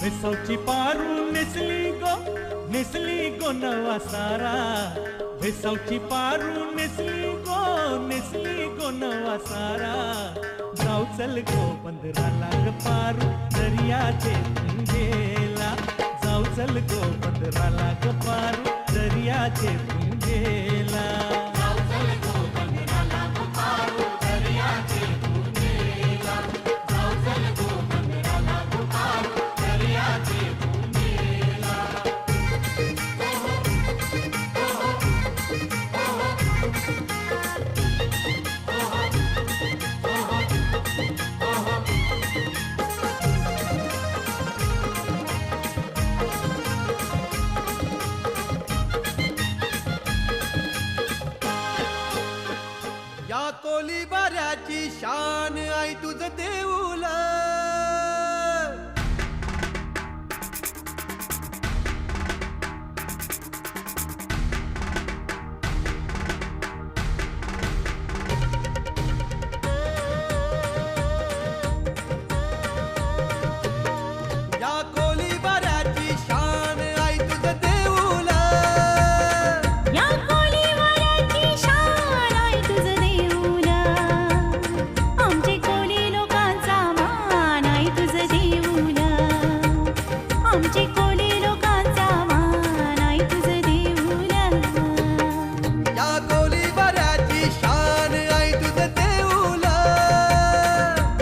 भेसावची पारू नेसली गो नवा सारा. भेसावची पारू नेसली गो नवा सारा. जाऊ चल गो बंदराला ग पारू दर्याचे पुंजेला. जाऊ चल गो बंदराला ग पारू दर्याचे पुंजेला. या कोलीबाऱ्याची शान आई तुझं देऊळ. या कोलीबाऱ्याची शान आई तुझं देऊळ. या कोलीवाड्याची शान आहे तुझं देऊळ. आमचे कोली लोकांचा मान आहे तुझं देऊळ. आमचे कोली लोकांचा मान आहे तुझं देऊळ. या कोलीबाऱ्याची शान आई तुझं देऊळ.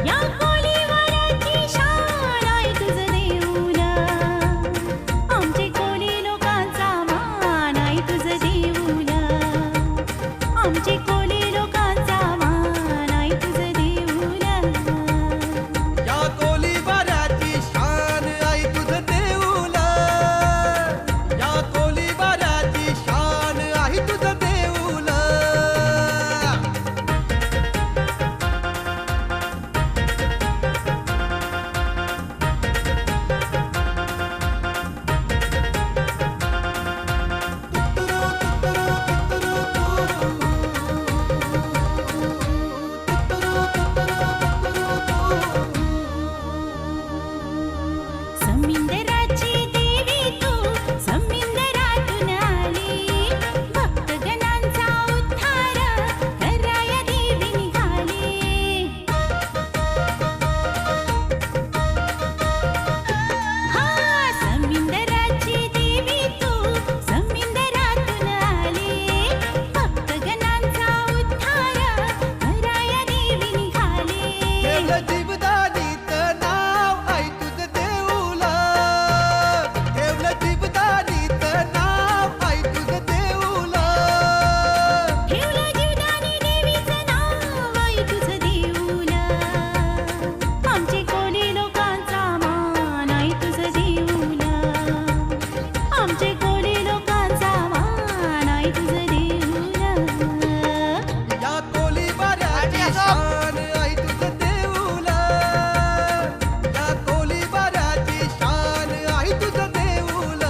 या कोलीवाड्याची शान आहे तुझं देऊळ. आमचे कोली लोकांचा मान आहे तुझं देऊळ. आमचे कोली लोकांचा मान आहे तुझं देऊळ. या कोलीबाऱ्याची शान आई तुझं देऊळ. या कोलीबाऱ्याची शान आई तुझं देऊळ. समिंदराची देवी तू समिंदरातून आली. भक्तगणांचा उद्धार कराया देवी निघाली. हा समिंदराची देवी तू समिंदरातून आली. भक्तगणांचा उद्धार कराया देवी निघाली. ठेवलं जीवदानीत नाव आई तुझं देऊळ. ठेवलं जीवदानीत नाव आई तुझं देऊळ. ठेवलं जीवदानी देवीचं नाव आई तुझं देऊळ. आमचे कोली लोकांचा मान आई तुझं देऊळ. आमचे कोली लोकांचा मान आई तुझं देऊळ. या कोलीबाऱ्याची शान आई तुझं देऊळ. या कोलीबाऱ्याची शान आई तुझं देऊळ.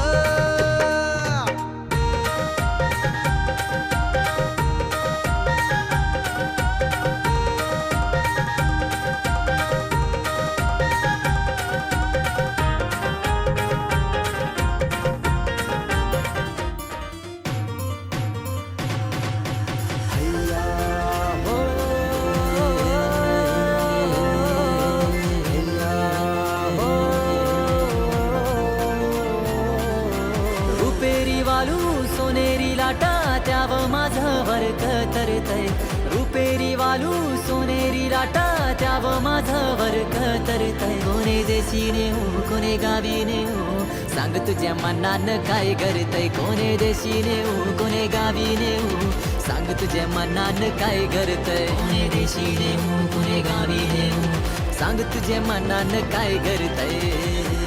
हैया हो, हैया हो. रुपेरी वालू सोनेरी लाटा त्याव माझं वर्क तरतय. रुपेरी वालू सोनेरी लाटा त्याव माझं वर्क तरतय. कोणे देशी नेऊ कोणे गावी नेऊ सांग तुझ्या मनानं काय करतय. कोणे देशी नेऊ कोणे गावी नेऊ सांग तुझ्या मनानं काय करतय. कोणे देशी नेऊ कोणे गावी नेऊ सांग तुझ्या मनानं काय करतय.